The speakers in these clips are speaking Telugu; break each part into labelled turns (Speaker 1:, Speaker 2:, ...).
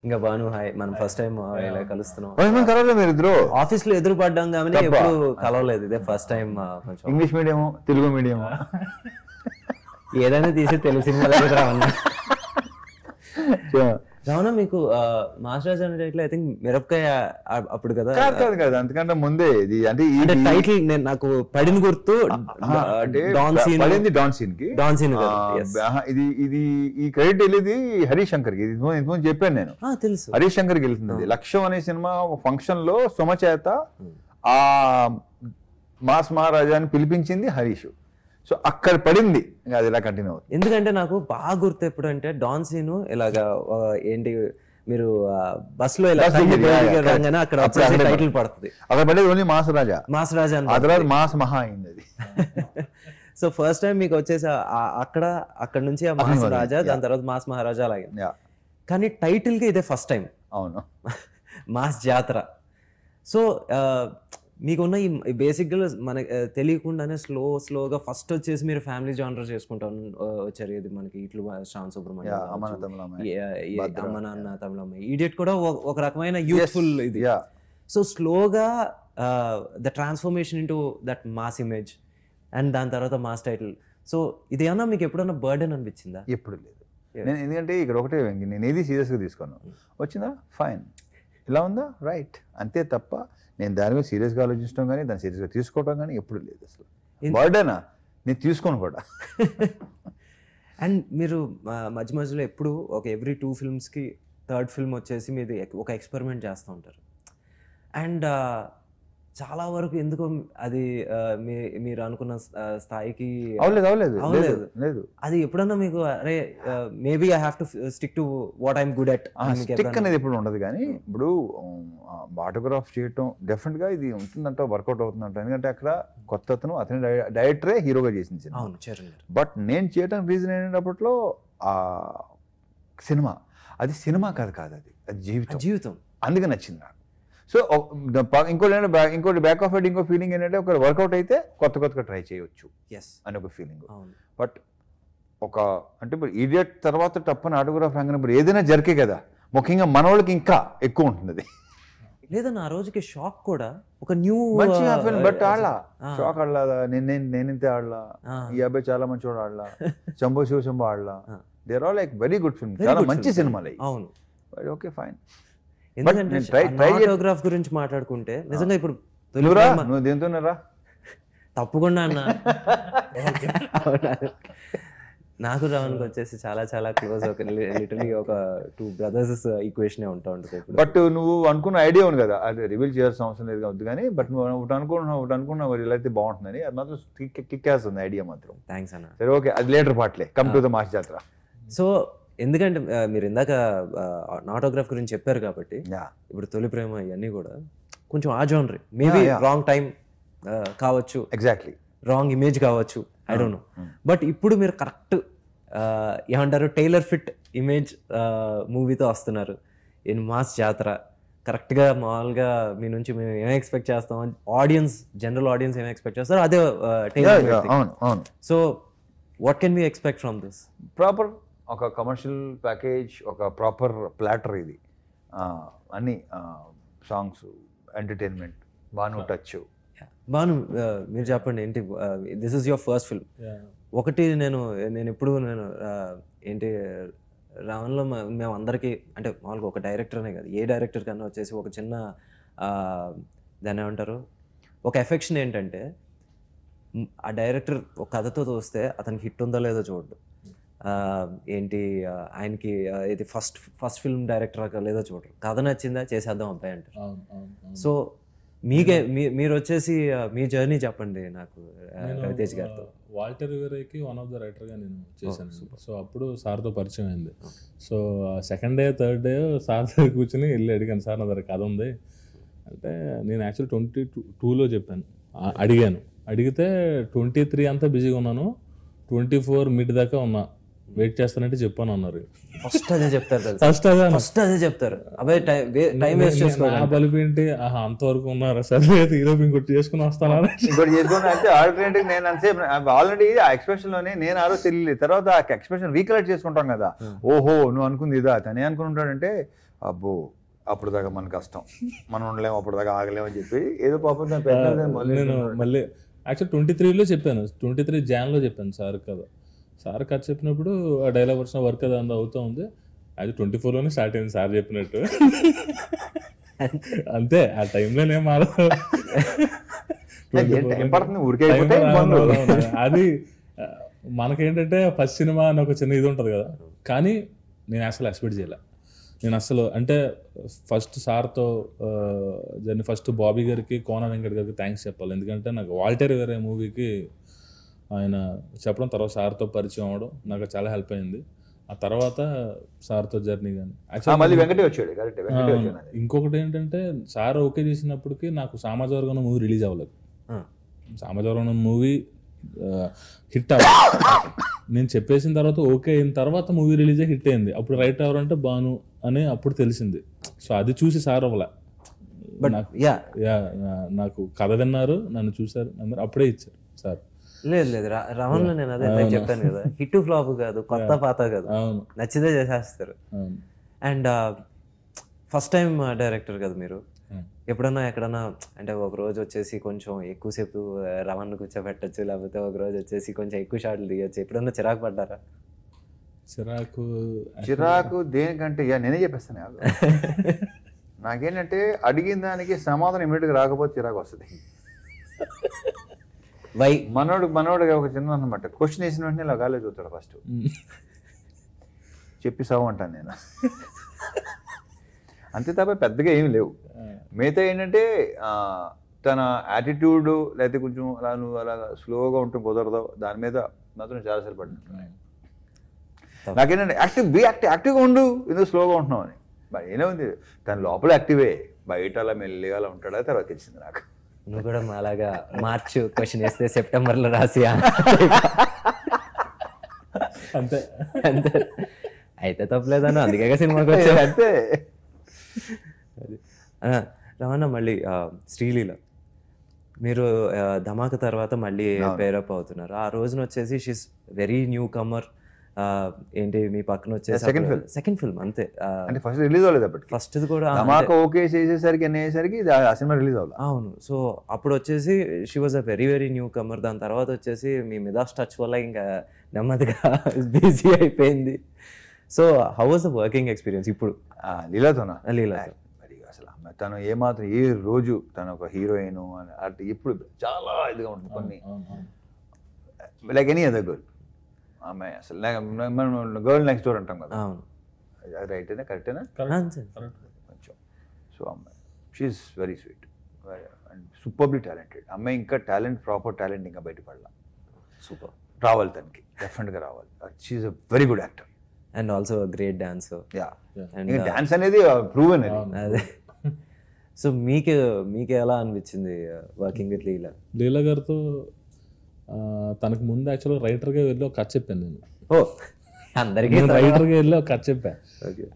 Speaker 1: ఇంకా బాను హాయ్, మనం ఫస్ట్ టైం ఇలా కలుస్తున్నాం.
Speaker 2: కలవలేదు మీరు ఇద్దరు?
Speaker 1: ఆఫీస్ లో ఎదురు పడ్డాం కానీ ఎప్పుడు కలవలేదు, ఇదే ఫస్ట్ టైం. కొంచెం
Speaker 2: ఇంగ్లీష్ మీడియం తెలుగు మీడియం
Speaker 1: ఏదైనా తీసి తెలుగు సినిమా దగ్గర రావన్నా. రావణ మీకు మాస్టర్ రాజ్ అనే టైటిల్ ఐ థింక్ మిరపకాయ అప్పుడు కదా?
Speaker 2: కాదు అంతకంటే ముందే ఇది. అంటే
Speaker 1: టైటిల్ నాకు పడిన గుర్తు డాన్ సీన్,
Speaker 2: పడింది డాన్ సీన్ కి.
Speaker 1: డాన్ సీన్
Speaker 2: ఇది ఈ క్రెడిట్ వెళ్ళేది హరీష్ శంకర్ కి. ఇది చెప్పాను నేను,
Speaker 1: తెలుసు.
Speaker 2: హరీష్ శంకర్ కి వెళ్తుంది. లక్ష్యం అనే సినిమా ఫంక్షన్ లో సుమ చేత ఆ మాస్ మహారాజాని పిలిపించింది హరీష్. సో అక్కడ పడింది, ఇంకా అది ఇలా కంటిన్యూ అవుతుంది.
Speaker 1: ఎందుకంటే నాకు బాగా గుర్తు ఎప్పుడు అంటే డాన్ సీన్ ఇలాగా ఏంటి మీరు బస్ లో ఇలా అక్కడ టైటిల్ పడుతుంది.
Speaker 2: అక్కడ పడేది ఓన్లీ మాస్ రాజా,
Speaker 1: మాస్ రాజా,
Speaker 2: ఆ తర్వాత మాస్ మహా అయింది అది.
Speaker 1: సో ఫస్ట్ టైం మీకు వచ్చేసి అక్కడ నుంచి ఆ మాస్ రాజా, దాని తర్వాత మాస్ మహారాజా అలాగే. కానీ టైటిల్ కి ఇదే ఫస్ట్ టైం.
Speaker 2: అవును,
Speaker 1: మాస్ జాతర. సో మీకున్న ఈ బేసిక్గా మనకి తెలియకుండానే స్లోగా ఫస్ట్ వచ్చేసి మీరు ఫ్యామిలీ జానర్ చేసుకుంటా వచ్చారు. ఇది మనకి ఇట్లు శ్రావణ్ సుబ్రహ్మణ్యం, అమ్మ నాన్న తమిళమ్మాయి, ఈడియట్ కూడా ఒక రకమైన యూత్ఫుల్ ఇది. సో స్లోగా the transformation into that mass image and దాని తర్వాత మాస్ టైటిల్. సో ఇదేమన్నా మీకు ఎప్పుడన్నా బర్డెన్ అనిపించిందా?
Speaker 2: ఎప్పుడు లేదు. నేను ఎందుకంటే ఇక్కడ ఒకటే, నేను ఏది సీరియస్గా తీసుకోను. వచ్చిందా ఫైన్, ఇలా ఉందా రైట్, అంతే తప్ప నేను దాని మీద సీరియస్గా ఆలోచించడం కానీ దాన్ని సీరియస్గా తీసుకోవడం కానీ ఎప్పుడు లేదు. అసలు బర్డెనా నేను తీసుకోను కూడా.
Speaker 1: అండ్ మీరు మధ్య మధ్యలో ఎప్పుడు ఒక ఎవ్రీ 2 ఫిల్మ్స్కి థర్డ్ ఫిల్మ్ వచ్చేసి మీది ఒక ఎక్స్పెరిమెంట్ చేస్తూ ఉంటారు. అండ్ చాలా వరకు ఎందుకో అది మీరు అనుకున్న స్థాయికి
Speaker 2: అవలేదు.
Speaker 1: అది ఎప్పుడన్నా మీకు అరే maybe I have to stick to what I'm good at
Speaker 2: stick అనేది ఎప్పుడు ఉండదు. కానీ ఇప్పుడు ఆటోగ్రాఫ్ చేయటం డెఫినెట్ గా ఇది ఉంటుందంట, వర్కౌట్ అవుతుందంట. ఎందుకంటే అక్కడ కొత్త అతని డైరెక్టరే హీరోగా చేసింది. బట్ నేను చేయటం రీజన్ ఏంటప్పట్లో ఆ సినిమా, అది సినిమా కాదు, అది జీవితం. అందుకే నచ్చింది నాకు. సో ఇంకోటి బ్యాక్ ఆఫ్ హెడ్ ఇంకో ఫీలింగ్ ఏంటంటే ఒక వర్కౌట్ అయితే కొత్తగా ట్రై చేయొచ్చు అని ఒక ఫీలింగ్. బట్ అంటే ఇప్పుడు ఈడియట్ తర్వాత టప్పని ఆటోగ్రాఫ్ రంగం ఇప్పుడు ఏదైనా జరిగే కదా, ముఖ్యంగా మన వాళ్ళకి ఇంకా ఎక్కువ ఉంటుంది అది.
Speaker 1: లేదన్న ఆ రోజుకి షాక్ కూడా ఒక న్యూ
Speaker 2: బట్ ఆడలా షాక్ ఆడలా, నేనింతే ఆడలా, ఈ అబ్బాయి చాలా మంచి వాడు ఆడలా, శంభో శివశంభో ఆడలా. They are all like very good film, చాలా మంచి సినిమాలు. అవును, ఓకే ఫైన్.
Speaker 1: ఎందుకంటే ఆటోగ్రాఫ్ గురించి మాట్లాడుకుంటే నిజంగా ఇప్పుడు
Speaker 2: నువ్వు దేంతోనరా
Speaker 1: తప్పకుండా అన్న. నాకు రావణ్కి వచ్చేసి చాలా క్లోజ్, లిటరలీ ఒక 2 బ్రదర్స్ ఈక్వేషన్ ఉంటా ఉంటుంది.
Speaker 2: బట్ నువ్వు అనుకున్న ఐడియా ఉంది కదా, అది రివీల్ చేయాల్సిన అవసరం లేదు కావద్దు. కానీ బట్ నువ్వు ఒకటి అనుకున్నావు ఇలా అయితే బాగుంటుందని, అది మాత్రం కిక్ వేస్తుంది ఐడియా మాత్రం.
Speaker 1: థ్యాంక్స్ అన్న.
Speaker 2: సరే ఓకే, అది లేటర్ పార్ట్లే, come to the mass Jathara.
Speaker 1: So ఎందుకంటే మీరు ఇందాక ఆటోగ్రాఫ్ గురించి చెప్పారు కాబట్టి ఇప్పుడు తొలి ప్రేమ ఇవన్నీ కూడా కొంచెం ఆ జోనర్, మేబీ రాంగ్ టైం కావచ్చు,
Speaker 2: ఎగ్జాక్ట్లీ రాంగ్
Speaker 1: ఇమేజ్ కావచ్చు, ఐ డోంట్ నో. బట్ ఇప్పుడు మీరు కరెక్ట్ ఏమంటారు టైలర్ ఫిట్ ఇమేజ్ మూవీతో వస్తున్నారు ఇన్ మాస్ జాతర. కరెక్ట్గా మామూలుగా మీ నుంచి మేము ఏం ఎక్స్పెక్ట్ చేస్తాం, జనరల్ ఆడియన్స్ ఏం ఎక్స్పెక్ట్ చేస్తారో అదే tailor. So what can we expect from this?
Speaker 2: Proper ఒక కమర్షియల్ ప్యాకేజ్, ఒక ప్రాపర్ ప్లాటర్ ఇది. అన్ని songs, entertainment, Bhanu touch.
Speaker 1: Bhanu మీరు చెప్పండి ఏంటి, this is your first film. ఒకటి నేను ఎప్పుడు ఏంటి రావణ్లో మేము అందరికీ అంటే మామూలుగా ఒక డైరెక్టర్ అనే కాదు, ఏ డైరెక్టర్ కన్నా వచ్చేసి ఒక చిన్న దాన్ని ఏమంటారు ఒక ఎఫెక్షన్ ఏంటంటే ఆ డైరెక్టర్ ఒక కథతో చూస్తే అతనికి హిట్ ఉందో లేదో చూడడు, ఏంటి ఆయనకి ఇది ఫస్ట్ ఫిల్మ్ డైరెక్టర్ లేదో చూడరు, కథ నచ్చిందా చేసేద్దాం అబ్బాయి అంటారు. సో మీరు వచ్చేసి మీ జర్నీ చెప్పండి నాకు రవితేజ్ గారితో.
Speaker 3: వాల్టర్ రివెరాకి వన్ ఆఫ్ ద రైటర్గా నేను చేశాను. సో అప్పుడు సార్తో పరిచయం అయింది. So second day third day sir దగ్గర కూర్చొని వెళ్ళి అడిగాను, సార్ నా దగ్గర కథ ఉంది అంటే. నేను యాక్చువల్ 22లో చెప్పాను, అడిగాను. అడిగితే 23 అంతా బిజీగా ఉన్నాను, 24 మిడ్ దాకా ఉన్నా వెయిట్ చేస్తానంటే చెప్పాను అన్నారు.
Speaker 1: ఫస్ట్ అదే చెప్తారు కదా,
Speaker 3: ఫస్ట్
Speaker 1: అదే చెప్తారు. అబ్బాయి టైం వేస్ట్ చేసుకో.
Speaker 3: నా బలిపి ఏంటి, అంతవరకు ఉన్నారా సరే ఈరోజు ఇంకోటి చేసుకుని వస్తానా,
Speaker 2: ఇంకోటి చేసుకుని అంటే ఆల్టర్నేటివ్. నేను అంతసేపు ఆల్రెడీ ఆ ఎక్స్ప్రెషన్ లోనే నేను ఆ రోజు తెలియలేదు, తర్వాత ఆ ఎక్స్ప్రెషన్ రీకలెక్ట్ చేసుకుంటాం కదా, ఓహో నువ్వు అనుకుంది ఇదా, తనే అనుకుని ఉంటాడంటే అబ్బో అప్పుడు దాకా మన కష్టం, మనం ఉండలేము, అప్పుడు దాకా ఆగలేము అని చెప్పి ఏదో పాపం
Speaker 3: నేను మళ్ళీ యాక్చువల్ 23లో చెప్పాను, 23 జాన్లో చెప్పాను సార్ కదా. సార్ కథ చెప్పినప్పుడు ఆ డైలాగ్ వచ్చిన వర్క్ అది అంతా అవుతూ ఉంది. అది 24లోనే స్టార్ట్ అయింది సార్ చెప్పినట్టు. అంతే, ఆ టైంలో నేను మారదు. అది మనకేంటంటే ఫస్ట్ సినిమా అని ఒక చిన్న ఇది ఉంటుంది కదా, కానీ నేను అసలు ఎక్స్పెక్ట్ చేయలే. నేను అసలు అంటే ఫస్ట్ సార్తో జర్నీ, ఫస్ట్ బాబీ గారికి, కోన వెంకట్ గారికి థ్యాంక్స్ చెప్పాలి. ఎందుకంటే నాకు వాల్టర్ వేరే మూవీకి ఆయన చెప్పడం, తర్వాత సార్తో పరిచయం అవ్వడం నాకు చాలా హెల్ప్ అయింది. ఆ తర్వాత సార్తో జర్నీ కానీ ఇంకొకటి ఏంటంటే సార్ ఓకే చేసినప్పటికీ నాకు సామాజిక మూవీ రిలీజ్ అవ్వలేదు. సామాజిక మూవీ హిట్ అవ్వాలి నేను చెప్పేసిన తర్వాత ఓకే అయిన తర్వాత మూవీ రిలీజ్ హిట్ అయింది. అప్పుడు రైట్ ఎవరంటే బాను అని అప్పుడు తెలిసింది. సో అది చూసి సార్ అవ్వలే, నాకు కథ విన్నారు, నన్ను చూసారు, అప్పుడే ఇచ్చారు సార్.
Speaker 1: లేదు రమణలో నేను అదే చెప్పాను కదా, హిట్ ఫ్లాప్ కాదు, కొత్త పాత కాదు, నచ్చితే చేసేస్తారు. అండ్ ఫస్ట్ టైం డైరెక్టర్ కదా మీరు, ఎప్పుడన్నా ఎక్కడన్నా అంటే ఒక రోజు వచ్చేసి కొంచెం ఎక్కువసేపు రమణ్ కూర్చోబెట్టచ్చు, లేకపోతే ఒక రోజు వచ్చేసి కొంచెం ఎక్కువ షాట్లు తీయచ్చు, ఎప్పుడన్నా చిరాకు పడ్డారా?
Speaker 2: చిరాకు దేనికంటే నేనే చెప్పేస్తాను. నాకేంటంటే అడిగిన దానికి సమాధానం ఇమీడియట్గా రాకపోతే చిరాకు వస్తుంది. మనోడు ఒక చిన్న అనమాట, క్వశ్చన్ వేసిన వెంటనే ఇలా గాలి చూస్తాడు ఫస్ట్, చెప్పి సాగు అంటాను నేను. అంతే తప్ప పెద్దగా ఏమి లేవు. మిగతా ఏంటంటే తన యాటిట్యూడ్, లేకపోతే కొంచెం అలా నువ్వు అలా స్లోగా ఉంటూ కుదరదు, దాని మీద మాత్రం చాలాసార్లు పడుతుంటున్నాయి. నాకేంటంటే యాక్టివ్గా ఉండు, ఎందుకు స్లోగా ఉంటున్నావు అని. మరి ఏనే ఉంది, తన లోపల యాక్టివే, బయట అలా మెల్లిగా అలా ఉంటాడా తర్వాత తెలిసింది నాకు.
Speaker 1: నువ్వు కూడా అలాగా మార్చ్ క్వశ్చన్ వేస్తే సెప్టెంబర్లో రాసియా
Speaker 3: అంతే
Speaker 1: అంతే అయితే తప్పలేదన్న, అందుకే సినిమాకి వచ్చాను.
Speaker 2: అంతే.
Speaker 1: రమణ, మళ్ళీ శ్రీలీల మీరు ధమాక తర్వాత మళ్ళీ పేరప్ అవుతున్నారు. ఆ రోజున వచ్చేసి షీస్ వెరీ న్యూ కమర్. ఏంటి మీ పక్కన వచ్చేసి సెకండ్ ఫిల్మ్ అంతే,
Speaker 2: అంటే ఫస్ట్ రిలీజ్ అవ్వలేదు అప్పటికి.
Speaker 1: ఫస్ట్ కూడా
Speaker 2: ఓకే చేసేసరికి అనేసరికి ఆ సినిమా రిలీజ్ అవ్వాలి.
Speaker 1: అవును. సో అప్పుడు వచ్చేసి she was a very very newcomer. దాని తర్వాత వచ్చేసి మీ మిదాస్ టచ్ వల్ల ఇంకా నెమ్మదిగా బిజీ అయిపోయింది. So how was the working experience ఇప్పుడు
Speaker 2: లీలాతోనా?
Speaker 1: లీలాతో
Speaker 2: మరి అసలు తను ఏమాత్రం ఏ రోజు తను ఒక హీరోయిన్ అంటే ఇప్పుడు చాలా ఇదిగా ఉంటుంది కొన్ని, లైక్ ఎనీ అదర్ గర్ల్. ఆమె అసలు గర్ల్ నెక్స్ట్ డోర్ అంటాం కదా, అది రైటేనా కరెక్టేనా? కొంచెం. సో అమ్మాయి she's very sweet and superly talented. అమ్మాయి ఇంకా టాలెంట్, ప్రాపర్ టాలెంట్ ఇంకా బయటపడాల.
Speaker 1: సూపర్
Speaker 2: రావాలి, తనకి డెఫినెట్గా రావాలి. She's a very good actor
Speaker 1: and also great dancer.
Speaker 2: Dance అనేది ప్రూవెన్.
Speaker 1: అదే. సో మీకు ఎలా అనిపించింది వర్కింగ్ విత్ లీలా?
Speaker 3: లీలా గారితో తనకు ముందు యాక్చువల్గా రైటర్గా వెళ్ళి ఒక కథ చెప్పాను నేను.
Speaker 1: అందరికీ
Speaker 3: రైటర్గా వెళ్ళి ఒక కథ చెప్పాను.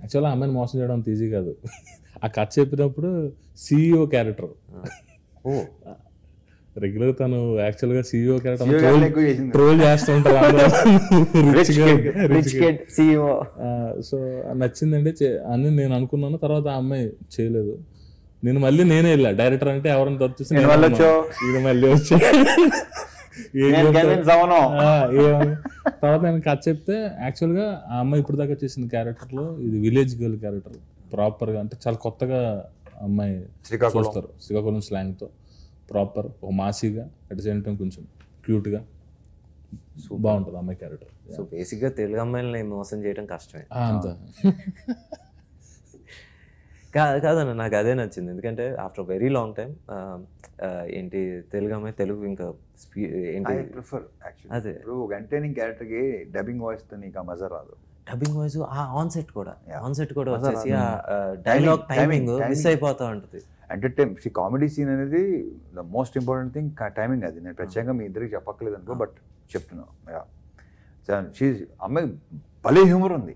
Speaker 3: యాక్చువల్గా అమ్మాయిని మోసం చేయడం అంత ఈజీ కాదు. ఆ కథ చెప్పినప్పుడు CEO క్యారెక్టర్, రెగ్యులర్ తను యాక్చువల్గా CEO క్యారెక్టర్ ట్రోల్ చేస్తూ ఉంటారు. సో నచ్చిందండి అని నేను అనుకున్నాను. తర్వాత ఆ అమ్మాయి చేయలేదు. నేనే వెళ్ళా డైరెక్టర్ అంటే ఎవరైనా తప్పిస్తే ఇది మళ్ళీ వచ్చా. తర్వాత నేను కథ చెప్తే యాక్చువల్గా ఆ అమ్మాయి ఇప్పుడు దాకా చేసిన క్యారెక్టర్లో ఇది విలేజ్ గర్ల్ క్యారెక్టర్ ప్రాపర్గా, అంటే చాలా కొత్తగా అమ్మాయి చూస్తారు. శ్రీకాకుళం స్లాంగ్తో ప్రాపర్ ఒక మాసీగా, అట్ ద సేమ్ టైం కొంచెం క్యూట్గా బాగుంటుంది అమ్మాయి క్యారెక్టర్.
Speaker 1: సో బేసిక్గా తెలుగు అమ్మాయిలని మోసం చేయడం కష్టమే.
Speaker 3: అంతా
Speaker 1: కాదన్న, నాకు అదే నచ్చింది. ఎందుకంటే ఆఫ్టర్ వెరీ లాంగ్ టైం ఏంటి తెలుగు అమ్మాయి తెలుగు ఇంకా ఏంటి
Speaker 2: ప్రిఫర్
Speaker 1: అదే.
Speaker 2: ఇప్పుడు ఎంటర్టైనింగ్ క్యారెక్టర్కి డబ్బింగ్ వాయిస్తో నీకు ఆ మజా రాదు.
Speaker 1: డబ్బింగ్ వాయిస్ ఆన్ సెట్ కూడా వచ్చేసి ఆ డైలాగ్ టైమింగ్ మిస్ అయిపోతూ ఉంటుంది.
Speaker 2: ఎంటర్టైన్ కామెడీ సీన్ అనేది the most important thing, timing. అది నేను ప్రత్యేకంగా మీ ఇద్దరికి చెప్పక్కలేదు అనుకో, బట్ చెప్తున్నాను. అమ్మాయి భలే హ్యూమర్ ఉంది,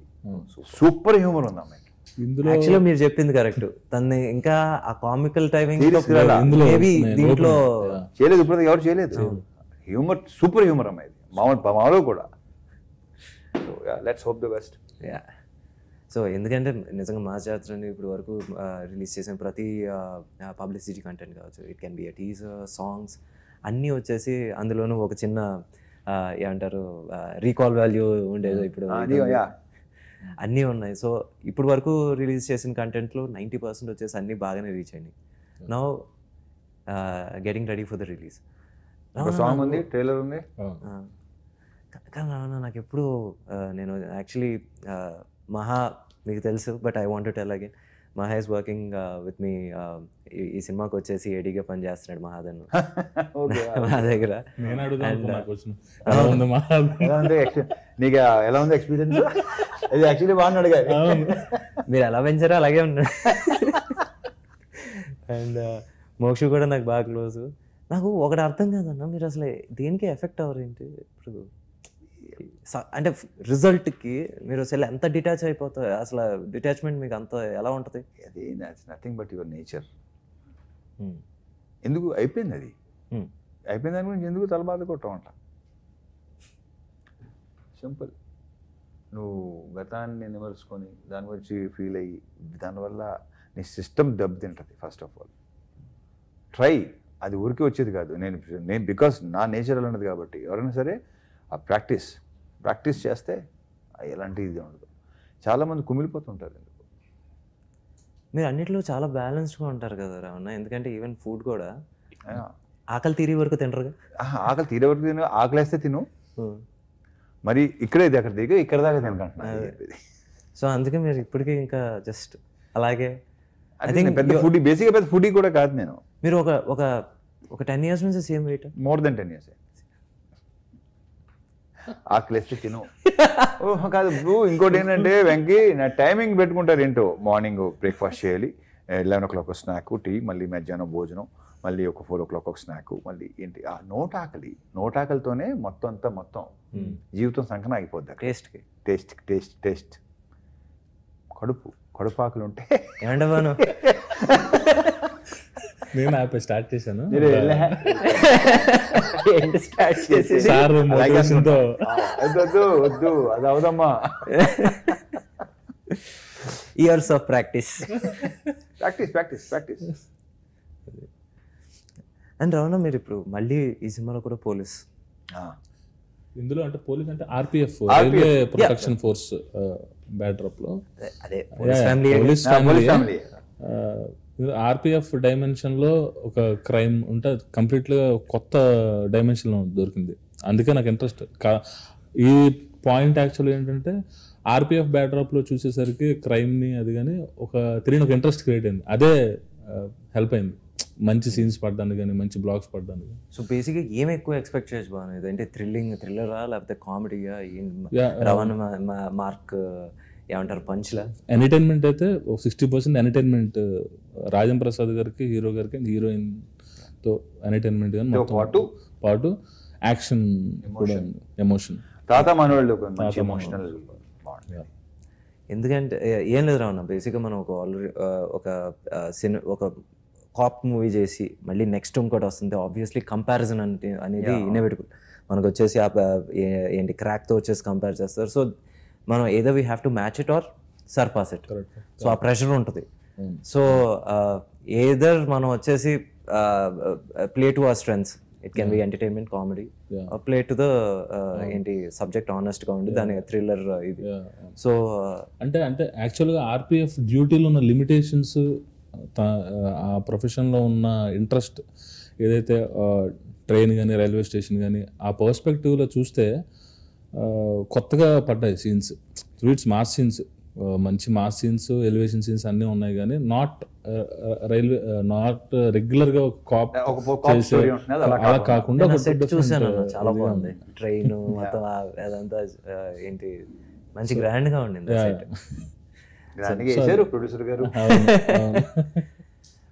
Speaker 2: సూపర్ హ్యూమర్ ఉంది అమ్మాయికి.
Speaker 3: ఇందులో
Speaker 1: యాక్చువల్గా మీరు చెప్పింది కరెక్ట్. తన్ని ఇంకా ఆ కామికల్ టైమింగ్
Speaker 3: ఇందులో
Speaker 1: దీంట్లో
Speaker 2: చేయలేదు, ఇప్పుడు ఎవరు చేయలేదు. హ్యూమర్, సూపర్ హ్యూమర్ అమ్మాయి, మాలో కూడా. Let's hope the best.
Speaker 1: So ఎందుకంటే నిజంగా మా జాతరని ఇప్పుడు వరకు రిలీజ్ చేసిన ప్రతి పబ్లిసిటీ కంటెంట్ కావచ్చు, it can be a teaser, songs అన్నీ వచ్చేసి అందులోనూ ఒక చిన్న ఏమంటారు రీకాల్ వాల్యూ ఉండేది. ఇప్పుడు అన్నీ ఉన్నాయి. సో ఇప్పుడు వరకు రిలీజ్ చేసిన కంటెంట్లో 90% వచ్చేసి అన్నీ బాగానే రీచ్ అయినాయి. Now getting ready for the release.
Speaker 2: Song ఉంది, ట్రైలర్ ఉంది.
Speaker 1: కానీ నాకు ఎప్పుడు నేను యాక్చువల్లీ మహా మీకు తెలుసు, but I want to tell again, మహా ఇస్ వర్కింగ్ విత్ మీ. ఈ సినిమాకి వచ్చేసి ఏడీగా పని చేస్తున్నాడు మహాదన్ మా దగ్గర.
Speaker 2: నీకు ఎలా ఉంది ఎక్స్పీరియన్స్? ఇది యాక్చువల్లీ బాగా అడిగారు,
Speaker 1: మీరు ఎలా పెంచారో అలాగే ఉన్నాడు. అండ్ మోక్షు కూడా నాకు బాగా క్లోజ్. నాకు ఒకటి అర్థం కాదన్నా, మీరు అసలు దేనికి ఎఫెక్ట్ అవ్వరు ఏంటి? ఇప్పుడు అంటే రిజల్ట్కి మీరు అసలు ఎంత డిటాచ్ అయిపోతారు? అసలు డిటాచ్మెంట్ మీకు అంత ఎలా ఉంటుంది?
Speaker 2: అది నథింగ్ బట్ యువర్ నేచర్. ఎందుకు అయిపోయింది, అది అయిపోయిన దాని గురించి ఎందుకు తల బాధ కొట్టమంట? సింపుల్. నువ్వు గతాన్ని నిమరుచుకొని దాని గురించి ఫీల్ అయ్యి దానివల్ల నీ సిస్టమ్ దెబ్బతింటుంది. ఫస్ట్ ఆఫ్ ఆల్ ట్రై, అది ఊరికి వచ్చేది కాదు. నేను బికాస్ నా నేచర్ అలా ఉన్నది కాబట్టి ఎవరైనా సరే ఆ ప్రాక్టీస్ చేస్తే ఎలాంటి ఇది ఉండదు. చాలామంది కుమిలిపోతుంటారు. ఎందుకు
Speaker 1: మీరు అన్నిట్లో చాలా బ్యాలెన్స్డ్గా ఉంటారు కదా రావణ. ఎందుకంటే ఈవెన్ ఫుడ్ కూడా ఆకలి తీరే వరకు తినరుగా.
Speaker 2: ఆకలి తీరే వరకు తిను, ఆకలేస్తే తిను, మరి ఇక్కడే ఇది అక్కడ దిగు, ఇక్కడ దాకా తినకంటున్నాను.
Speaker 1: సో అందుకే మీరు ఇప్పటికీ ఇంకా జస్ట్ అలాగే.
Speaker 2: పెద్ద ఫుడ్, బేసిక్గా పెద్ద ఫుడ్ కూడా కాదు నేను.
Speaker 1: మీరు ఒక 10 years నుంచి same wait?
Speaker 2: More than 10 years. ఆకలిస్తే తిను. ఓహో కాదు బ్రూ, ఇంకోటి ఏంటంటే వెంకీ నా టైమింగ్ పెట్టుకుంటారు ఏంటో. మార్నింగ్ బ్రేక్ఫాస్ట్ చేయాలి, 11 o'clock స్నాక్, టీ, మళ్ళీ మధ్యాహ్నం భోజనం, మళ్ళీ ఒక 4 o'clock ఒక స్నాక్, మళ్ళీ ఏంటి ఆ నోటాకలితోనే మొత్తం జీవితం సంకన ఆగిపోద్ది. టేస్ట్ కడుపు ఆకలి ఉంటే
Speaker 1: ఏంటవాను
Speaker 3: నేను యాప్ స్టార్ట్ చేశాను.
Speaker 2: వద్దు అది అవదమ్మా.
Speaker 1: Years of practice. And Ravana, మీరు ఇప్పుడు మళ్ళీ ఈ సినిమాలో కూడా పోలీస్.
Speaker 3: ఇందులో అంటే పోలీస్ అంటే RPF, railway protection force backdrop లో.
Speaker 1: అదే
Speaker 3: పోలీస్ ఫ్యామిలీ. ఆర్పిఎఫ్ డైమెన్షన్ లో ఒక క్రైమ్ ఉంటే కంప్లీట్గా కొత్త డైమెన్షన్ లో దొరికింది. అందుకే నాకు ఇంట్రెస్ట్. ఈ పాయింట్ యాక్చువల్గా ఏంటంటే ఆర్పిఎఫ్ బ్యాక్డ్రాప్ లో చూసేసరికి క్రైమ్ ని అది కానీ తెలియని ఒక ఇంట్రెస్ట్ క్రియేట్ అయింది. అదే హెల్ప్ అయింది మంచి సీన్స్ పడడానికి కానీ, మంచి బ్లాగ్స్ పడడానికి.
Speaker 1: సో బేసిక్గా ఏం ఎక్కువ ఎక్స్పెక్ట్ చేయొచ్చు బాగుంది అంటే థ్రిల్లరా లేకపోతే కామెడీగా? రవాణా మార్క్ ఏమంటారు పంచ్లా?
Speaker 3: ఎంటర్టైన్మెంట్ అయితే 60% ఎంటర్టైన్మెంట్. రాజం ప్రసాద్ గారికి, హీరో గారికి, హీరోయిన్ తో ఎంటర్టైన్మెంట్ కానీ పాటు యాక్షన్ కూడా, ఎమోషన్.
Speaker 1: ఎందుకంటే ఏం లేదు రావణ, బేసిక్గా మనం ఒక కాప్ మూవీ చేసి మళ్ళీ నెక్స్ట్ ఇంకోటి వస్తుంది. ఆబ్వియస్లీ కంపారిజన్ అనేది ఇన్నోవేటబుల్. మనకు వచ్చేసి ఏంటి క్రాక్తో వచ్చేసి కంపేర్ చేస్తారు. సో మనం ఏదో we have to match it or surpass it. So ఆ ప్రెషర్ ఉంటుంది. సో ఏదర్ మనం వచ్చేసి play to our strengths. It can be entertainment, comedy, play to the ఏంటి సబ్జెక్ట్ ఆనెస్ట్గా ఉండి దాని థ్రిల్లర్ ఇది. సో
Speaker 3: అంటే యాక్చువల్గా ఆర్పిఎఫ్ డ్యూటీలో ఉన్న లిమిటేషన్స్, ఆ ప్రొఫెషన్లో ఉన్న ఇంట్రెస్ట్ ఏదైతే ట్రైన్ కానీ, రైల్వే స్టేషన్ కానీ, ఆ పర్స్పెక్టివ్లో చూస్తే కొత్తగా పడ్డాయి సీన్స్. స్వీట్స్ మాస్ సీన్స్, మంచి మాస్ సీన్స్, ఎలివేషన్ సీన్స్ అన్నీ ఉన్నాయి. కానీ నాట్ రెగ్యులర్గా కాప్ అలా కాకుండా
Speaker 1: చూసాను, చాలా బాగుంది. ట్రైన్ మొత్తం అదంతా ఏంటి మంచి గ్రాండ్గా ఉండింది.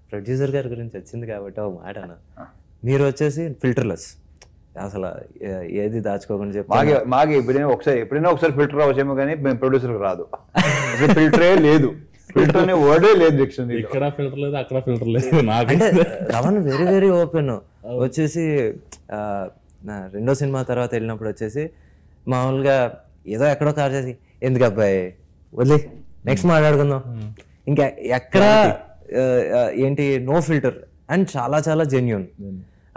Speaker 1: ప్రొడ్యూసర్ గారి గురించి వచ్చింది కాబట్టి ఒక మాట అన్న, మీరు వచ్చేసి ఫిల్టర్లెస్. అసలు ఏది దాచుకోకుండా చెప్పి
Speaker 2: మాకు ఎప్పుడైనా ఒకసారి ఫిల్టర్ అవచ్చేమో కానీ ప్రొడ్యూసర్కి రాదు, ఫిల్టరే లేదు, ఫిల్టర్ అనే వర్డే లేదు డిక్షనరీ.
Speaker 3: ఇక్కడ ఫిల్టర్ లేదు, అక్కడ ఫిల్టర్ లేదు.
Speaker 1: అంటే రమణ వెరీ వెరీ ఓపెన్. వచ్చేసి నా రెండో సినిమా తర్వాత వెళ్ళినప్పుడు వచ్చేసి మామూలుగా ఏదో ఎక్కడో కార్ చేసి ఎందుకు అబ్బాయి వదిలే నెక్స్ట్ మాట్లాడుకుందాం, ఇంకా ఎక్కడ ఏంటి నో ఫిల్టర్ అండ్ చాలా చాలా జెన్యూన్.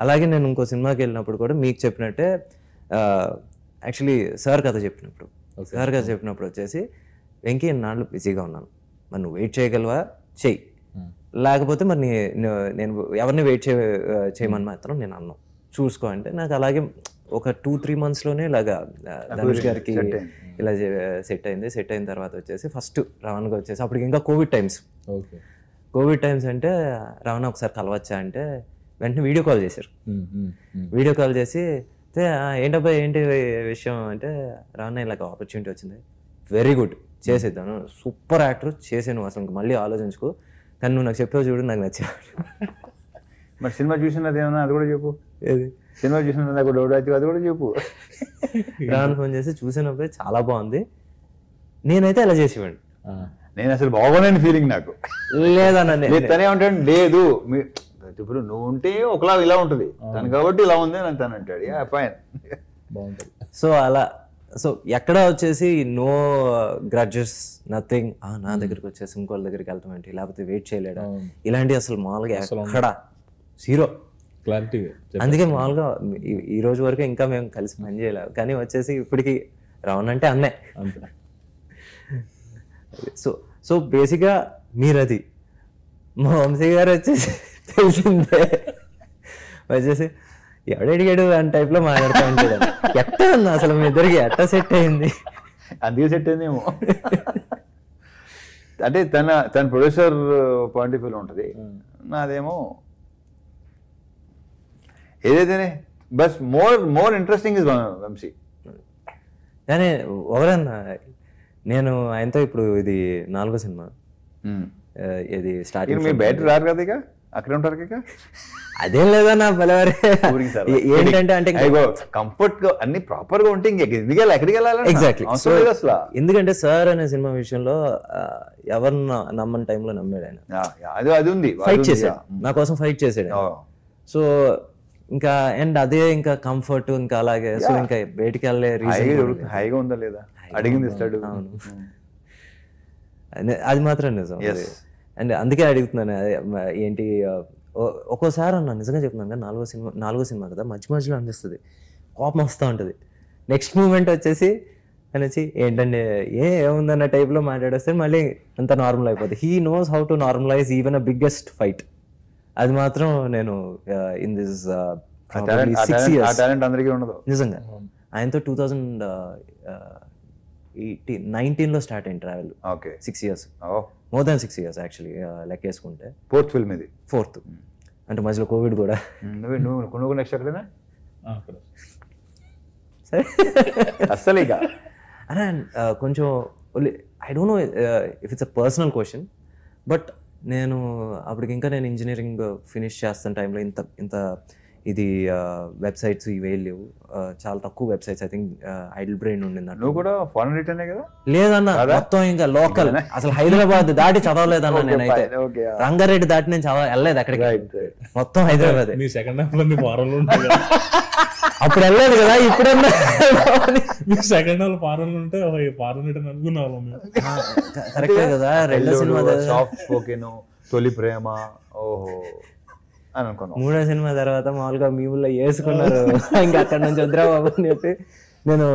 Speaker 1: అలాగే నేను ఇంకో సినిమాకి వెళ్ళినప్పుడు కూడా మీకు చెప్పినట్టే యాక్చువల్లీ సార్ కథ చెప్పినప్పుడు వచ్చేసి వెంకీ నాళ్ళు బిజీగా ఉన్నాను, మరి నువ్వు వెయిట్ చేయగలవా చెయ్యి, లేకపోతే మరి నేను ఎవరిని వెయిట్ చేయమని మాత్రం నేను అన్నాను చూసుకో అంటే నాకు అలాగే ఒక 2-3 monthsలోనే ఇలాగా ధనుష్ గారికి ఇలా సెట్ అయింది. సెట్ అయిన తర్వాత వచ్చేసి ఫస్ట్ రవణగా వచ్చేసి అప్పటికి ఇంకా కోవిడ్ టైమ్స్ అంటే రవణ ఒకసారి కలవచ్చా అంటే వెంటనే వీడియో కాల్ చేశారు. వీడియో కాల్ చేసి ఏంటబ్బా ఏంటి విషయం అంటే రవణ ఇలాగ ఆపర్చునిటీ వచ్చింది, వెరీ గుడ్ చేసేద్దాను, సూపర్ యాక్టర్ చేసాను, అసలు మళ్ళీ ఆలోచించుకో, కానీ నువ్వు నాకు చెప్పావు చూడు నాకు నచ్చా.
Speaker 2: మరి సినిమా చూసినది ఏమన్నా అది కూడా చెప్పు,
Speaker 1: ఏది
Speaker 2: సినిమా చూసిన నాకు డౌట్ అయితే అది కూడా చెప్పు.
Speaker 1: రాను ఫోన్ చేసి చూసినప్పుడు చాలా బాగుంది, నేనైతే ఎలా చేసేవాడిని,
Speaker 2: నేను అసలు బాగోలేని ఫీలింగ్ నాకు
Speaker 1: లేదన్న
Speaker 2: తనే ఉంటాడు, లేదు ఇప్పుడు నువ్వు ఉంటే ఒకలా ఇలా ఉంటుంది తను కాబట్టి ఇలా ఉంది అని తను అంటాడు, ఫైన్
Speaker 3: బాగుంటుంది.
Speaker 1: సో అలా సో ఎక్కడ వచ్చేసి నో గ్రడ్జెస్ నథింగ్, నా దగ్గరికి వచ్చేసి ఇంకోళ్ళ దగ్గరికి వెళ్తాం ఏంటి, లేకపోతే వెయిట్ చేయలేడా, ఇలాంటి అసలు మామూలుగా ఎక్కడ జీరో
Speaker 3: క్లారిటీ.
Speaker 1: అందుకే మామూలుగా ఈ రోజు వరకు ఇంకా మేము కలిసి పని చేయలేము, కానీ వచ్చేసి ఇప్పటికి రవణ అంటే అన్నే. సో బేసిక్గా మీరు అది మా వంశీ గారు వచ్చేసి తెలిసిందే వచ్చేసి ఎవడడిగాడు అని టైప్లో మాట్లాడుతూ ఉంటాడు. ఎట్టా ఉంది అసలు మీ ఇద్దరికి ఎట్టా సెట్ అయింది,
Speaker 2: అందుకే సెట్ అయిందేమో. అంటే తన ప్రొడ్యూసర్ పాయింట్ ఆఫ్ వ్యూలో ఉంటుంది, నాదేమో ఏదైతేనే బస్ మోర్ ఇంట్రెస్టింగ్ ఇస్ వంశీ.
Speaker 1: కానీ ఒకరన్నా నేను ఆయనతో ఇప్పుడు ఇది 4వ సినిమా, ఇది స్టార్టింగ్
Speaker 2: మీరు బయట రారు కదా, ఇక అక్కడే ఉంటారు ఇక.
Speaker 1: అదేం లేదన్నా బలవారే ఏంటంటే అంటే
Speaker 2: కంఫర్ట్ గా అన్ని ప్రాపర్ గా ఉంటే ఇంకెక్కడికి వెళ్ళాలి.
Speaker 1: ఎగ్జాక్ట్లీ.
Speaker 2: అసలు
Speaker 1: ఎందుకంటే సార్ అనే సినిమా విషయంలో ఎవరిని నమ్మని టైంలో నమ్మాడు ఆయన,
Speaker 2: అది ఉంది,
Speaker 1: ఫైట్ చేశాడు నా కోసం, ఫైట్ చేశాడు. సో ఇంకా అండ్ అదే ఇంకా కంఫర్ట్ ఇంకా అలాగే. సో ఇంకా బయటికి వెళ్ళే
Speaker 2: హైగా ఉందా లేదా అడిగింది ఇస్తాడు.
Speaker 1: అవును, అది మాత్రం నిజం. అండ్ అందుకే అడుగుతున్నాను ఏంటి ఒక్కోసారి అన్న నిజంగా చెప్తున్నాను కదా, 4వ సినిమా కదా, మధ్యలో అనిపిస్తుంది, కోపం వస్తూ ఉంటుంది. నెక్స్ట్ మూమెంట్ వచ్చేసి అనేసి ఏంటంటే ఏముందన్న టైప్లో మాట్లాడేస్తే మళ్ళీ అంత నార్మల్ అయిపోతుంది. He knows how to normalise even a biggest fight. అది మాత్రం నేను ఇన్ దిస్ 6 years
Speaker 2: అందరికీ ఉండదు
Speaker 1: నిజంగా. ఆయనతో 2019లో స్టార్ట్ అయింది travel. 6 years, more than 6 years actually లెక్కేసుకుంటే.
Speaker 2: 4th ఫిల్మ్ ఇది,
Speaker 1: 4th. అంటే మధ్యలో కోవిడ్ కూడా.
Speaker 2: నువ్వు నెక్స్ట్ ఎక్కడైనా
Speaker 1: సరే
Speaker 2: అస్సలు ఇక
Speaker 1: అరే కొంచెం I don't know if it's a personal question, but నేను అప్పటికి ఇంకా నేను ఇంజనీరింగ్ ఫినిష్ చేస్తున్న టైంలో ఇంత ఇది వెబ్సైట్స్ ఇవేం లేవు, చాలా తక్కువ websites. I think idle brain ఉండింది.
Speaker 2: నువ్వు కూడా ఫారెన్ రిటర్నే కదా?
Speaker 1: లేదన్న, మొత్తం ఇంకా లోకల్, అసలు హైదరాబాద్ దాటి చదవలేదన్న నేనైతే. రంగారెడ్డి దాటి నేను వెళ్ళలేదు అక్కడికి, మొత్తం హైదరాబాద్. అప్పుడు వెళ్ళలేదు కదా, ఇప్పుడన్నా
Speaker 3: సెకండ్ హాల్ ఫారెన్ ఉంటే ఫారెన్ రిటర్న్ అనుకున్నాము.
Speaker 1: కరెక్టే కదా. రెండో సినిమా
Speaker 2: తొలి ప్రేమ, ఓహో అని అనుకున్నాను.
Speaker 1: 3వ సినిమా తర్వాత మామూలుగా మీముల్లో వేసుకున్నారు, ఇంకా అక్కడ నుంచి వద్దురా బాబు అని చెప్పి నేను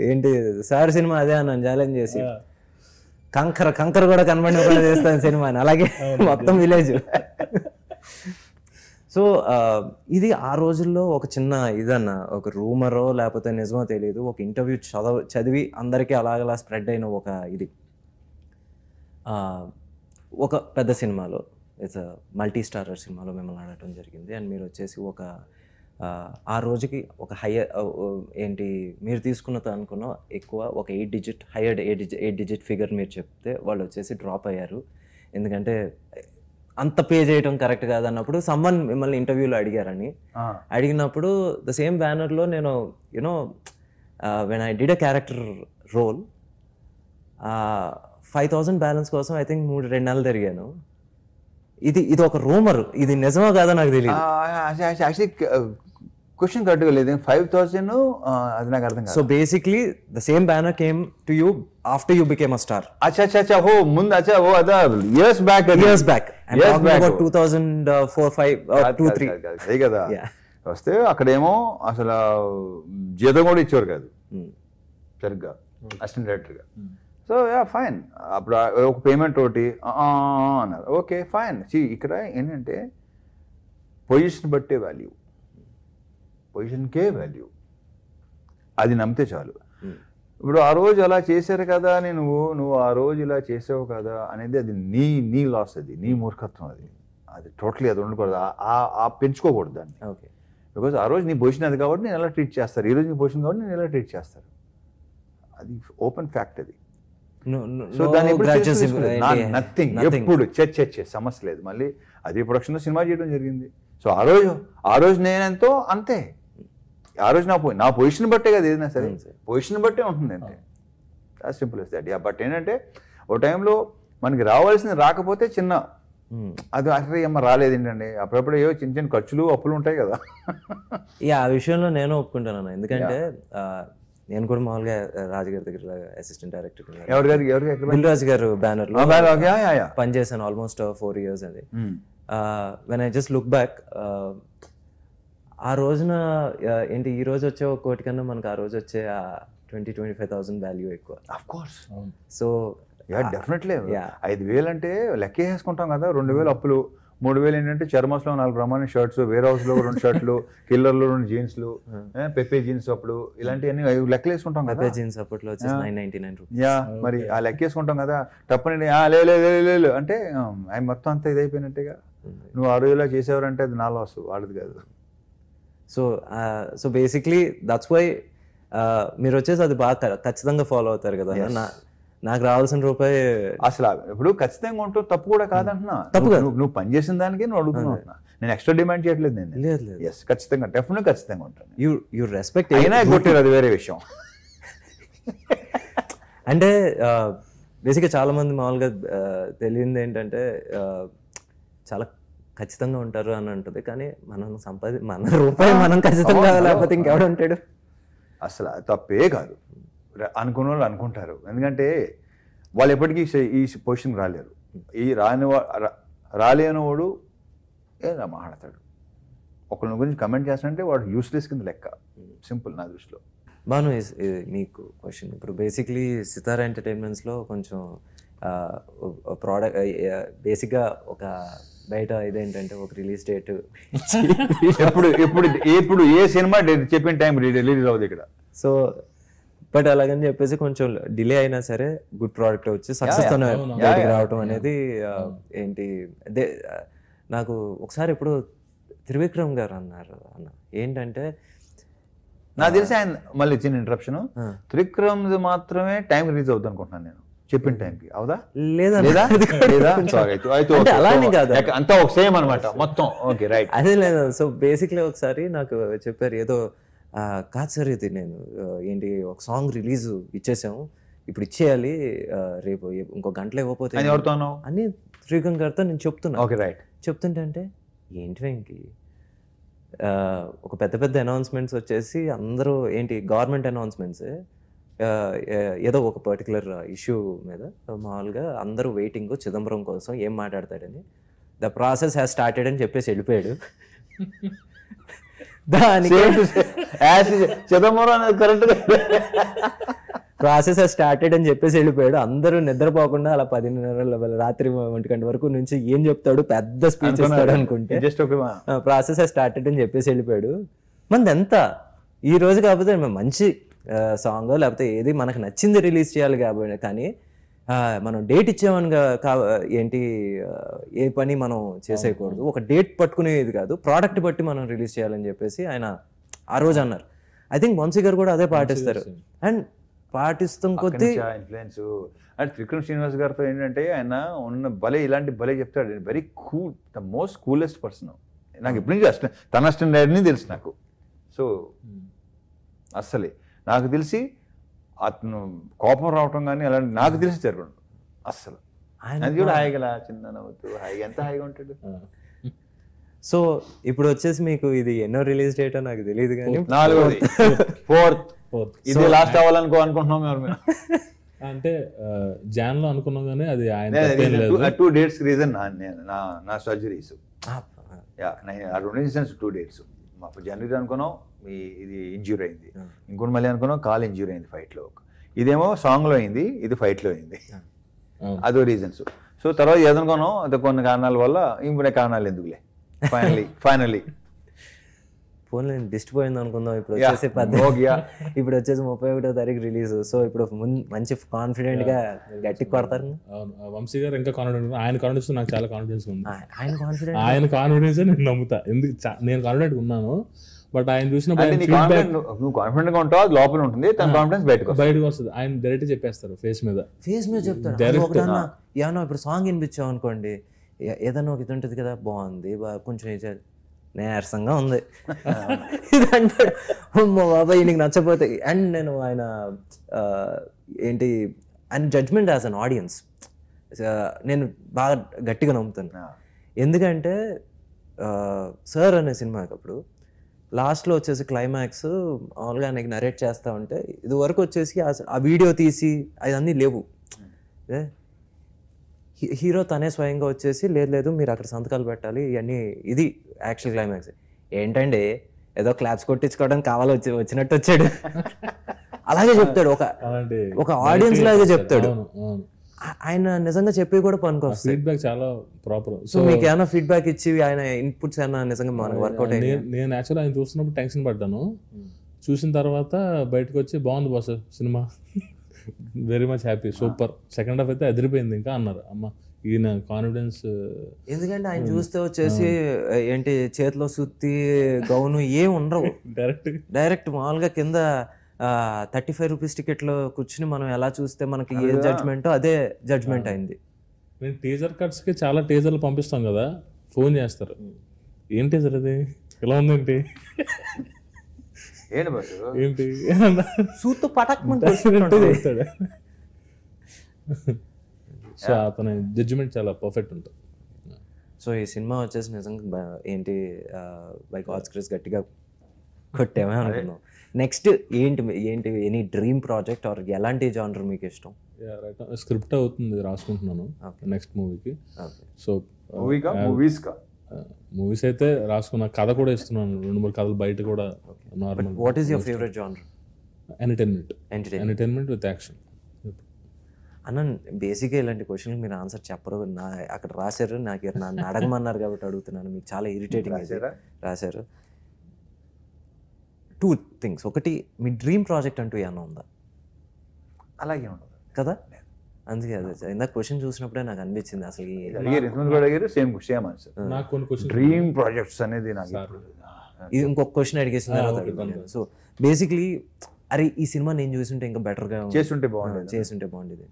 Speaker 1: ఏంటి సార్ సినిమా అదే అన్నాను ఛాలెంజ్ చేసి, కంకర కూడా కనబడిన చేస్తాను సినిమా అని. అలాగే మొత్తం విలేజ్. సో ఇది ఆ రోజుల్లో ఒక చిన్న ఇదన్న, ఒక రూమరో లేకపోతే నిజమో తెలియదు, ఒక ఇంటర్వ్యూ చదివి అందరికీ అలాగలా స్ప్రెడ్ అయిన ఒక ఇది. ఒక పెద్ద సినిమాలో, ఇట్స్ మల్టీ స్టారర్ సినిమాలో మిమ్మల్ని ఆడటం జరిగింది. అండ్ మీరు వచ్చేసి ఒక ఆ రోజుకి ఒక ఏంటి మీరు తీసుకున్నది అనుకున్న ఎక్కువ ఒక 8 digit హైయర్డ్ 8 digit ఫిగర్ మీరు చెప్తే వాళ్ళు వచ్చేసి డ్రాప్ అయ్యారు. ఎందుకంటే అంత పే చేయడం కరెక్ట్ కాదు అన్నప్పుడు సమ్మన్ మిమ్మల్ని ఇంటర్వ్యూలో అడిగారని, అడిగినప్పుడు ద సేమ్ బ్యానర్లో నేను you know when I did a character role 5,000 balance కోసం ఐ థింక్ 2 నెలలు తిరిగాను. ఇది ఒక రూమర్, ఇది నిజమో కాదో నాకు తెలియదు.
Speaker 2: యాక్చువల్లీ క్వశ్చన్ కరెక్ట్గా లేదు. 5,000 అది నాకు అర్థం కాదు.
Speaker 1: So basically the same banner came to you after you became a star.
Speaker 2: అచ్చా హో ముందు అచ్చా ఓ అదా ఇయర్స్ బ్యాక్
Speaker 1: 2004-5 2-3
Speaker 2: అదే కదా. వస్తే అక్కడేమో అసలు జీతం కూడా ఇచ్చేవారు కాదు సరిగ్గా అసిస్టెంట్ డైరెక్టర్గా. So yeah fine. అప్పుడు ఒక పేమెంట్ ఒకటి అన్నారు. Okay fine. ఇక్కడ ఏంటంటే పొజిషన్ బట్టే వాల్యూ, పొజిషన్కే వాల్యూ, అది నమ్మితే చాలు. ఇప్పుడు ఆ రోజు అలా చేశారు కదా అని నువ్వు ఆ రోజు ఇలా చేసావు కదా అనేది అది నీ లాస్, అది నీ మూర్ఖత్వం, అది టోటలీ అది ఉండకూడదు. పెంచుకోకూడదు దాన్ని.
Speaker 1: ఓకే,
Speaker 2: బికాజ్ ఆ రోజు నీ పొజిషన్ అది కాబట్టి నేను ఎలా ట్రీట్ చేస్తారు, ఈ రోజు నీ పొజిషన్ కాబట్టి నేను ఎలా ట్రీట్ చేస్తారు, అది ఓపెన్ ఫ్యాక్ట్ అది. సో దాన్ని నథింగ్, ఎప్పుడు సమస్య లేదు. మళ్ళీ అది ప్రొడక్షన్లో సినిమా చేయడం జరిగింది. సో ఆ రోజు నేనెంతో అంతే, ఆ రోజు నా పొజిషన్ బట్టే కదా ఏదైనా సరే, పొజిషన్ బట్టే ఉంటుంది అంతే. Simple is that. బట్ ఏంటంటే ఓ టైంలో మనకి రావాల్సింది రాకపోతే చిన్న అది అసలు ఏమో రాలేదు ఏంటండి, అప్పుడప్పుడు ఏవో చిన్న చిన్న ఖర్చులు అప్పులు ఉంటాయి కదా.
Speaker 1: ఆ విషయంలో నేను ఒప్పుకుంటాను. ఎందుకంటే నేను కూడా మామూలుగా రాజుగారి దగ్గర అసిస్టెంట్ డైరెక్టర్, దిల్రాజు గారు బ్యానర్ లో పనిచేశాను ఆల్మోస్ట్ 4 years. అది when I just look back, ఆ రోజున ఏంటి ఈ రోజు వచ్చే 1 కోటి కన్నా మనకు ఆ రోజు వచ్చే 20,000-25,000 వాల్యూ ఎక్కువ. సో
Speaker 2: డెఫినెట్లీ 5,000 అంటే లెక్క వేసుకుంటాం కదా. 2,000 అప్పులు, 3,000 ఏంటంటే చర్మస్లో 4 బ్రహ్మాండ షర్ట్స్, వేర్ హౌస్ లో 2 షర్ట్లు, కిల్లర్లో 2 జీన్స్లు, పెప్పే జీన్స్ అప్పుడు ఇలాంటివన్నీ లెక్కలు వేసుకుంటాం కదా.
Speaker 1: పెప్పే జీన్స్ అప్పట్లో వచ్చేసి 999 రూపీస్.
Speaker 2: మరి ఆ లెక్క వేసుకుంటాం కదా. తప్పని లేదు అంటే ఆయన మొత్తం అంతా ఇదైపోయినట్టుగా. నువ్వు ఆ రోజులా చేసేవారంటే అది నా లాస్, వాడిది కాదు.
Speaker 1: సో బేసిక్లీ దట్స్ వై మీరు వచ్చేసి అది బాగా ఖచ్చితంగా ఫాలో అవుతారు కదా. నాకు రావాల్సిన రూపాయి
Speaker 2: అసలు ఇప్పుడు ఖచ్చితంగా ఉంటూ తప్పు కూడా కాదంటున్నా. నువ్వు పని చేసిన దానికి నువ్వు అడుగుతున్నావు, నేను ఎక్స్ట్రా డిమాండ్ చేయట్లేదు. నేను
Speaker 1: లేదు
Speaker 2: ఎస్ ఖచ్చితంగా డెఫినెట్గా ఖచ్చితంగా ఉంటాను.
Speaker 1: యూ రెస్పెక్ట్
Speaker 2: అయినా కొట్టారు, అది వేరే విషయం.
Speaker 1: అంటే బేసిక్గా చాలా మంది మామూలుగా తెలియంది ఏంటంటే చాలా ఖచ్చితంగా ఉంటారు అని అంటుంది, కానీ మన రూపాయి మనం ఖచ్చితంగా లేకపోతే ఇంకెవడు ఉంటాడు.
Speaker 2: అసలు తప్పే కాదు, అనుకున్న వాళ్ళు అనుకుంటారు. ఎందుకంటే వాళ్ళు ఎప్పటికీ ఈ పొజిషన్కి రాలేరు. ఈ రాలేనివాడు ఏదో మాట్లాడతాడు, ఒకళ్ళ గురించి కమెంట్ చేస్తానంటే వాడు యూస్లెస్ కింద లెక్క. సింపుల్ నా దృష్టిలో.
Speaker 1: బాను, మీకు క్వశ్చన్. ఇప్పుడు బేసిక్లీ సితారా ఎంటర్టైన్మెంట్స్లో కొంచెం ప్రోడక్ట్ బేసిక్గా ఒక బయట ఇదేంటంటే ఒక రిలీజ్ డేట్
Speaker 2: ఇప్పుడు ఏ సినిమా చెప్పిన టైం రిలీజ్ అవుతుంది ఇక్కడ.
Speaker 1: సో బట్ అలాగని చెప్పేసి కొంచెం డిలే అయినా సరే గుడ్ ప్రోడక్ట్ వచ్చి సక్సెస్ తోనే బయటికి రావటం అనేది ఏంటి. నాకు ఒకసారి ఇప్పుడు త్రివిక్రమ్ గారు అన్నారు ఏంటంటే,
Speaker 2: నాకు తెలిసి ఆయన మళ్ళీ చిన్న ఇంటరప్షన్, త్రివిక్రమ్ మాత్రమే టైం రిలీజ్ అవుతుంది అనుకుంటున్నాను నేను చెప్పిన టైంకి. అవుదా లేదా?
Speaker 1: అలానే కాదు,
Speaker 2: అంతా ఒక సేమ్ అనమాట మొత్తం. ఓకే రైట్,
Speaker 1: అదే లేదు. సో బేసిక్లీ ఒకసారి నాకు చెప్పారు ఏదో, కాదు సార్ ఇది నేను ఏంటి ఒక సాంగ్ రిలీజ్ ఇచ్చేసాము, ఇప్పుడు ఇచ్చేయాలి, రేపు ఇంకో గంటలో ఇవ్వకపోతే అని త్రివిక్రమ్ గారితో నేను చెప్తున్నా.
Speaker 2: Okay right.
Speaker 1: చెప్తుంటే అంటే ఏంటి వెంకి, ఒక పెద్ద అనౌన్స్మెంట్స్ వచ్చేసి అందరూ ఏంటి గవర్నమెంట్ అనౌన్స్మెంట్స్, ఏదో ఒక పర్టికులర్ ఇష్యూ మీద మామూలుగా అందరూ వెయిటింగ్ చిదంబరం కోసం ఏం మాట్లాడతాడని, ద ప్రాసెస్ హ్యాస్ స్టార్టెడ్ అని చెప్పేసి వెళ్ళిపోయాడు. దానికి
Speaker 2: చిదంబరం
Speaker 1: ప్రాసెస్ స్టార్టెడ్ అని చెప్పేసి వెళ్ళిపోయాడు. అందరూ నిద్రపోకుండా అలా 10:30 రాత్రి 1 గంట వరకు నుంచి ఏం చెప్తాడు, పెద్ద స్పీచ్ ఇస్తాడు అనుకుంటే ప్రాసెస్ స్టార్టెడ్ అని చెప్పేసి వెళ్ళిపోయాడు. మనది ఎంత ఈ రోజు కాకపోతే మంచి సాంగ్ లేకపోతే ఏది మనకు నచ్చింది రిలీజ్ చేయాలి కాబట్టి, కానీ మనం డేట్ ఇచ్చామని ఏంటి ఏ పని మనం చేసేయకూడదు. ఒక డేట్ పట్టుకునేది కాదు, ప్రోడక్ట్ బట్టి మనం రిలీజ్ చేయాలని చెప్పేసి ఆయన ఆ రోజు అన్నారు. ఐ థింక్ వంశీ గారు కూడా అదే పాటిస్తారు. అండ్ పాటిస్తాం కొద్దీ
Speaker 2: ఇన్ఫ్లుయెన్స్. అండ్ విక్రమ్ శ్రీనివాస్ గారితో ఏంటంటే ఆయన ఉన్న ఇలాంటి భలే చెప్తాడు. Very cool, the most coolest person. నాకు ఎప్పటి నుంచి తన అసిస్టెంట్ తెలుసు నాకు. సో అస్సలే నాకు తెలిసి అతను కోపం రావటం కానీ అలాంటి నాకు తెలిసి జరగదు అస్సలు. అది కూడా హాయిగా చిన్న నవ్వుతూ హాయిగా ఎంత హాయిగా ఉంటాడు.
Speaker 1: సో ఇప్పుడు వచ్చేసి మీకు ఇది ఎన్నో రిలీజ్ డేటో నాకు తెలియదు కానీ
Speaker 2: 4th 4th ఇది లాస్ట్ అనుకుంటున్నాం మేము.
Speaker 3: అంటే జాన్ లో అనుకున్నాం కానీ అది ఆయన
Speaker 2: 2 dates రీజన్ నా సర్జరీస్. ఆ 2 ఇన్సిడెంట్స్ 2 dates. మాకు జనవరి అనుకున్నాం ఇది ఇంజ్యూర్ అయింది, ఇంకోటి మళ్ళీ అనుకున్నాం కాల్ ఇంజ్యూర్ అయింది ఫైట్లో. ఇదేమో సాంగ్లో అయింది, ఇది ఫైట్లో అయింది. అదో రీజన్స్. సో తర్వాత ఏదనుకున్నాం అది కొన్ని కారణాల వల్ల ఇంకొన్ని కారణాలు ఎందుకులే ఫైనలీ
Speaker 1: ఫోన్ డిస్టర్బ్ అయింది అనుకుందాం. ఇప్పుడు వచ్చేసి ఇప్పుడు వచ్చేసి 31వ తారీఖు రిలీజ్. సో ఇప్పుడు మంచి కాన్ఫిడెంట్ గా గట్టికి కొడతారు.
Speaker 3: వంశీ గారు ఇంకా కాన్ఫిడెంట్, ఆయన కాన్ఫిడెన్స్ నాకు చాలా కాన్ఫిడెన్స్ ఉంది.
Speaker 1: ఆయన
Speaker 3: కాన్ఫిడెన్స్ నేను నమ్ముతా. ఎందుకు నేను కాన్ఫిడెంట్ ఉన్నాను, బట్ ఆయన చూసినప్పుడు
Speaker 2: నువ్వు కాన్ఫిడెంట్ గా ఉంటావు, లోపల ఉంటుంది, తన కాన్ఫిడెన్స్ బయటకు
Speaker 3: వస్తుంది. ఆయన డైరెక్ట్ చెప్పేస్తారు, ఫేస్ మీద
Speaker 1: చెప్తారు. ఏమన్నా ఇప్పుడు సాంగ్ వినిపించావు అనుకోండి, ఏదన్నా ఒక ఇది ఉంటుంది కదా, బాగుంది కొంచెం నీరసంగా ఉంది ఇది అంటాడు. బాబాయ్ నీకు నచ్చపోతే. అండ్ నేను ఆయన ఏంటి ఆయన జడ్జ్మెంట్ యాజ్ అన్ ఆడియన్స్ నేను బాగా గట్టిగా నమ్ముతాను. ఎందుకంటే సార్ అనే సినిమాకి అప్పుడు లాస్ట్లో వచ్చేసి క్లైమాక్స్ మామూలుగా ఆయనకి నరేట్ చేస్తూ ఉంటే ఇది వరకు వచ్చేసి ఆ వీడియో తీసి అవన్నీ లేవు. హీరో తనే స్వయంగా వచ్చేసి లేదు మీరు అక్కడ సంతకాలు పెట్టాలి ఇవన్నీ, ఇది యాక్చువల్ క్లైమాక్స్. ఏంటండి ఏదో క్లాప్స్ కొట్టించుకోవడానికి వచ్చినట్టు వచ్చాడు. అలాగే చెప్తాడు, ఒక ఆడియన్స్ లాగా చెప్తాడు. ఆయన నిజంగా చెప్పి కూడా పనికొస్తుంది.
Speaker 3: ఫీడ్బ్యాక్ చాలా ప్రాపర్.
Speaker 1: సో మీకు ఏమైనా ఫీడ్బ్యాక్ ఇచ్చి ఆయన ఇన్పుట్స్ ఏమైనా నిజంగా మనకు వర్కౌట్ అయ్యి?
Speaker 3: నేను యాక్చువల్ ఆయన చూస్తున్నప్పుడు టెన్షన్ పడ్డాను. చూసిన తర్వాత బయటకు వచ్చి బాగుంది boss cinema, very much happy, super, second half అయితే అదిరిపోయింది ఇంకా అన్నారు. అమ్మ ఈయన కాన్ఫిడెన్స్.
Speaker 1: ఎందుకంటే ఆయన చూస్తే వచ్చేసి ఏంటి చేతిలో సుత్తి గౌను ఏం ఉండవు, డైరెక్ట్ మామూలుగా కింద 35 రూపీస్ టికెట్లో కూర్చుని మనం ఎలా చూస్తే మనకి ఏ జడ్జ్మెంటో అదే జడ్జ్మెంట్ అయింది.
Speaker 3: మేము టీజర్ కట్స్కి చాలా టీజర్లు పంపిస్తాం కదా, ఫోన్ చేస్తారు, ఏం టీజర్ అది ఎలా ఉందేంటి ఏంటి
Speaker 1: సూతో పటాక్మంటే.
Speaker 3: సో అతని జడ్జిమెంట్ చాలా పర్ఫెక్ట్ ఉంటుంది.
Speaker 1: సో ఈ సినిమా వచ్చేసి నిజంగా ఏంటి బై గాడ్స్ గ్రేస్ గట్టిగా కొట్టామే అనుకున్నాం. నెక్స్ట్ ఏంటి ఎనీ డ్రీమ్ ప్రాజెక్ట్ ఆర్ ఎలాంటి జానర్ మీకు ఇష్టం?
Speaker 3: స్క్రిప్ట్ అవుతుంది, రాసుకుంటున్నాను నెక్స్ట్ మూవీకి. సో మూవీస్ అయితే రాసుకున్నా, కథ కూడా ఇస్తున్నాను, 2-3 కథలు బయట కూడా. Normal.
Speaker 1: What is your favourite genre?
Speaker 3: Entertainment with action.
Speaker 1: అన్న బేసిక్గా ఇలాంటి క్వశ్చన్కి మీరు ఆన్సర్ చెప్పరు, అక్కడ రాశారు, నన్ను అడగమన్నారు కాబట్టి అడుగుతున్నాను. మీకు చాలా ఇరిటేటింగ్ రాశారు. 2 things. ఒకటి, మీ డ్రీమ్ ప్రాజెక్ట్ అంటూ ఏమన్నా ఉందా?
Speaker 2: అలాగే ఉండదు
Speaker 1: కదా, అందుకే అదే ఇందాక క్వశ్చన్ చూసినప్పుడే నాకు అనిపించింది అసలు
Speaker 2: డ్రీమ్ ప్రాజెక్ట్స్ అనేది.
Speaker 1: ఇది ఇంకొక క్వశ్చన్ అడిగేసిన తర్వాత అడుగుతాను. సో బేసిక్లీ అరే ఈ సినిమా నేను చూసుంటే ఇంకా బెటర్గా
Speaker 2: చేస్తుంటే
Speaker 1: బాగుండేది.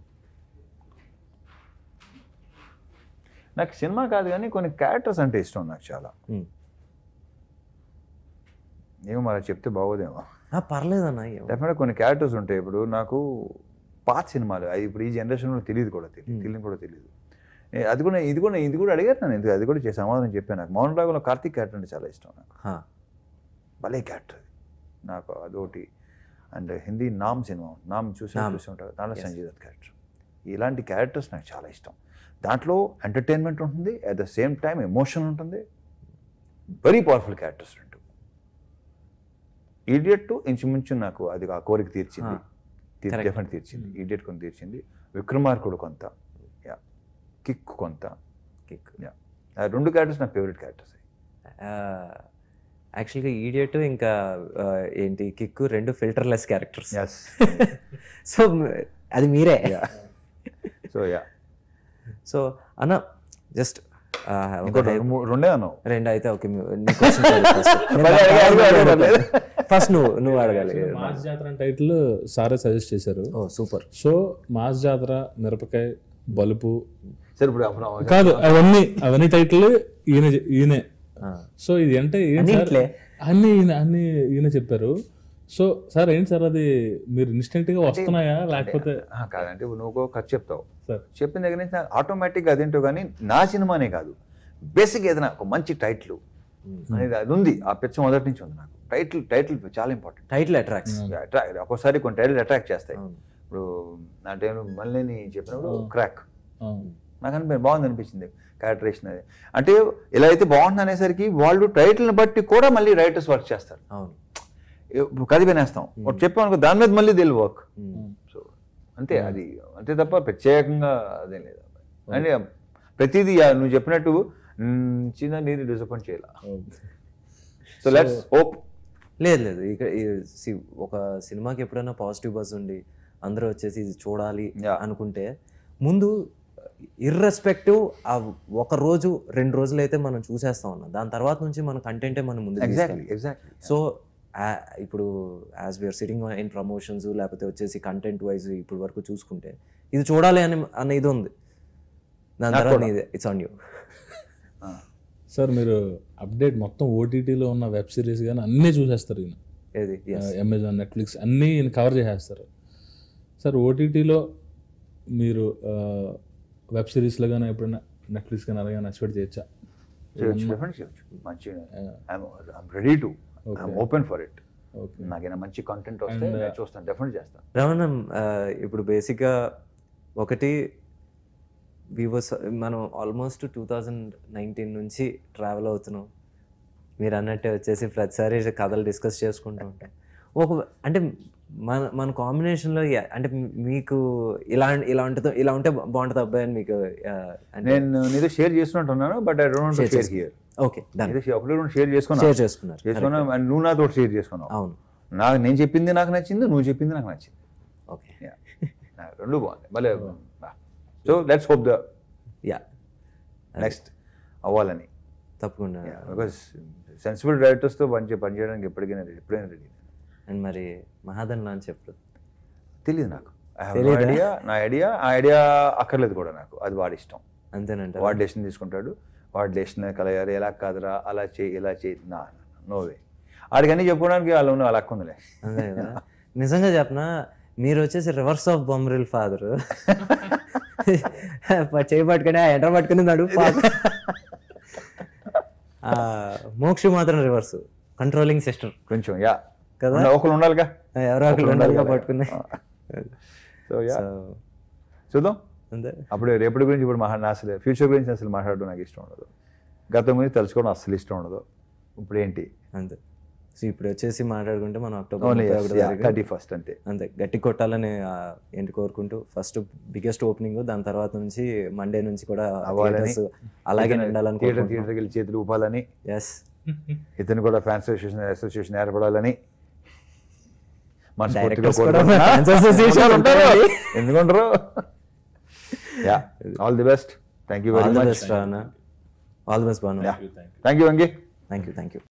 Speaker 2: నాకు సినిమా కాదు కానీ కొన్ని క్యారెక్టర్స్ అంటే ఇష్టం నాకు చాలా. ఏమో మరి చెప్తే బాగోదేమో.
Speaker 1: పర్లేదన్న,
Speaker 2: డెఫినెట్గా కొన్ని క్యారెక్టర్స్ ఉంటాయి. ఇప్పుడు నాకు పాత సినిమాలు అది ఇప్పుడు ఈ జనరేషన్లో తెలియదు. ఇది కూడా అడిగారు నన్ను, ఎందుకు అది కూడా చేసి సమాధానం చెప్పాను. నాకు మౌన రాగంలో కార్తీక్ క్యారెక్టర్ అంటే చాలా ఇష్టం నాకు. భలే క్యారెక్టర్ అది నాకు, అదొకటి. అండ్ హిందీ నామ్ చూసి ఉంటారు, దాంట్లో సంజయ్ దత్ క్యారెక్టర్. ఇలాంటి క్యారెక్టర్స్ నాకు చాలా ఇష్టం. దాంట్లో ఎంటర్టైన్మెంట్ ఉంటుంది, at the same time emotion ఉంటుంది. Very powerful characters. ఈడియట్ ఇంచుమించు నాకు అది ఆ కోరిక తీర్చింది. ఈడియట్ కొంత తీర్చింది. విక్రమార్కుడు కొంత, కిక్ కొంత. ఆ 2 క్యారెక్టర్స్ నా ఫేవరెట్ క్యారెక్టర్స్.
Speaker 1: యాక్చువల్గా ఈడియట్ ఇంకా ఏంటి కిక్ 2 ఫిల్టర్లెస్ క్యారెక్టర్స్. సో అది మీరే. సో అన్న జస్ట్
Speaker 2: 2 అన్నావు.
Speaker 1: 2 అయితే ఓకే. ఫస్ట్ నువ్వు అడగాలి.
Speaker 3: మాస్ జాతర టైటిల్ సారే సజెస్ట్ చేశారు.
Speaker 1: ఓ సూపర్.
Speaker 3: సో మాస్ జాతర, మిరపకాయ, బలుపు,
Speaker 2: సరే ఇప్పుడు
Speaker 3: కాదు అవన్నీ టైటిల్ ఈయనే. సో ఇది అంటే ఏంటి సార్ అన్ని ఈయన చెప్పారు. సో సార్ ఏంటి సార్ అది మీరు ఇన్స్టెంట్ గా వస్తున్నాయా లేకపోతే?
Speaker 2: కాదంటే నువ్వు ఖర్చు చెప్తావు
Speaker 3: సార్,
Speaker 2: చెప్పిన దగ్గర నుంచి ఆటోమేటిక్గా అదేంటో కానీ నా సినిమానే కాదు, బేసిక్ ఏదైనా ఒక మంచి టైటిల్ అనేది అది ఉంది. ఆ పిచ్చ మొదటి నుంచి ఉంది నాకు. టైటిల్ చాలా ఇంపార్టెంట్.
Speaker 1: Title attracts.
Speaker 2: ఒక్కోసారి కొన్ని టైటిల్ అట్రాక్ట్ చేస్తాయి. ఇప్పుడు నా టైం మళ్ళీ చెప్పినప్పుడు క్రాక్ నాకు బాగుంది అనిపించింది క్యారెక్టరేషన్. అది అంటే ఇలా అయితే బాగుంది అనేసరికి వాళ్ళు టైటిల్ని బట్టి కూడా మళ్ళీ రైటర్స్ వర్క్ చేస్తారు. కథ వినేస్తాం చెప్పామనుకో దాని మీద మళ్ళీ దిల్ వర్క్. సో అంతే, అది అంతే తప్ప ప్రత్యేకంగా అదేం లేదు. అంటే ప్రతిదీ నువ్వు చెప్పినట్టు చిన్న నీరు డిసప్పాయింట్ చేయాల. So let's hope.
Speaker 1: లేదు ఇక్కడ ఒక సినిమాకి ఎప్పుడైనా పాజిటివ్ బజ్ ఉండి అందరూ వచ్చేసి ఇది చూడాలి అనుకుంటే ముందు ఇర్రెస్పెక్టివ్ ఆ ఒక రోజు 2 రోజులు అయితే మనం చూసేస్తాం అన్న, దాని తర్వాత నుంచి మన కంటెంటే మనం ముందు. సో ఇప్పుడు as we're sitting in promotions లేకపోతే వచ్చేసి కంటెంట్ వైజ్ ఇప్పుడు వరకు చూసుకుంటే ఇది చూడాలి అన్న ఇది ఉంది. దాని తర్వాత ఇట్స్ ఆన్ యూ.
Speaker 3: సార్ మీరు అప్డేట్ మొత్తం ఓటీటీలో ఉన్న వెబ్ సిరీస్ కానీ అన్నీ చూసేస్తారు ఈయన.
Speaker 1: ఏది
Speaker 3: అమెజాన్, నెట్ఫ్లిక్స్ అన్నీ ఈయన కవర్ చేసేస్తారు. సార్ ఓటీటీలో మీరు వెబ్ సిరీస్లో కానీ ఎప్పుడైనా నెట్ఫ్లిక్స్ కానీ అలాగే ఎక్స్పెక్ట్ చేయొచ్చా?
Speaker 2: Ready to open for it. నాకైనా మంచి కంటెంట్ వస్తే చూస్తాను, డెఫినెట్ చేస్తాను.
Speaker 1: రమణ ఇప్పుడు బేసిక్గా ఒకటి మనం ఆల్మోస్ట్ 2019 నుంచి ట్రావెల్ అవుతున్నాం. మీరు అన్నట్టే వచ్చేసి ప్రతిసారి కథలు డిస్కస్ చేసుకుంటూ ఉంటాం. అంటే మన కాంబినేషన్లో అంటే మీకు ఇలా ఉంటే బాగుంటుంది అబ్బాయి అని మీకు
Speaker 2: నేను నీతో షేర్ చేస్తున్నట్టున్నాను, but I don't want to share here.
Speaker 1: Okay,
Speaker 2: ఒకటి షేర్ చేసుకున్నాను, నువ్వు నాతో షేర్ చేసుకున్నావు.
Speaker 1: అవును,
Speaker 2: నేను చెప్పింది నాకు నచ్చింది, నువ్వు చెప్పింది నాకు నచ్చింది.
Speaker 1: ఓకే,
Speaker 2: రెండు బాగుంది. భలే. So let's hope the next అవ్వాలని.
Speaker 1: తప్పకుండా,
Speaker 2: బికాస్ సెన్సిబుల్ డైరెక్టర్స్తో పనిచేయడానికి ఎప్పుడైనా రెడీ.
Speaker 1: అండ్ మరి మహాదన్ లాంచ్ ఎప్పుడు
Speaker 2: తెలియదు నాకు. నా ఐడియా అక్కర్లేదు కూడా నాకు, అది వాడి ఇష్టం.
Speaker 1: అంతేనంట,
Speaker 2: వాడి డెసిషన్ తీసుకుంటాడు. వాడి డెసిషన్ కలగారు, ఎలా కాదురా అలా చేయి ఇలా చేయి, నోవే ఆడికన్నీ చెప్పుకోవడానికి వాళ్ళు అలా ఉందిలే.
Speaker 1: అంతే కదా. నిజంగా చెప్పనా, మీరు వచ్చేసి రివర్స్ ఆఫ్ బొమ్మరిల్ ఫాదర్. చేయి పట్టుకుని ఎంటర్ పట్టుకుని నడుపు. మోక్షి మాత్రం రివర్స్, కంట్రోలింగ్ సిస్టర్ కొంచెం కదా, ఒకరు ఉండాలిగా, ఎవరో ఒకరు ఉండాలిగా పట్టుకుని.
Speaker 2: సో చూద్దాం అంతే. అప్పుడు రేపటి గురించి ఇప్పుడు అసలు ఫ్యూచర్ గురించి అసలు మాట్లాడడం నాకు ఇష్టం ఉండదు, గతం గురించి తెలుసుకోవడం అసలు ఇష్టం ఉండదు. ఇప్పుడు ఏంటి
Speaker 1: అంతే. సో ఇప్పుడు వచ్చేసి మాట్లాడుకుంటే మనం October
Speaker 2: 31
Speaker 1: అంతే గట్టి కొట్టాలని ఏంటి కోరుకుంటూ ఫస్ట్ బిగ్గెస్ట్ ఓపెనింగ్, దాని తర్వాత నుంచి మండే నుంచి కూడా అలాగే ఉండాలని,
Speaker 2: థియేటర్కి వెళ్ళి చేతులు ఊపాలని,
Speaker 1: ఎస్
Speaker 2: ఇతను కూడా ఫ్యాన్స్ అసోసియేషన్ ఏర్పడాలని ఎందుకుంటారు. All the best. Thank you very much.
Speaker 1: All the best Bhanu.
Speaker 2: Thank you Venky.
Speaker 1: Thank you.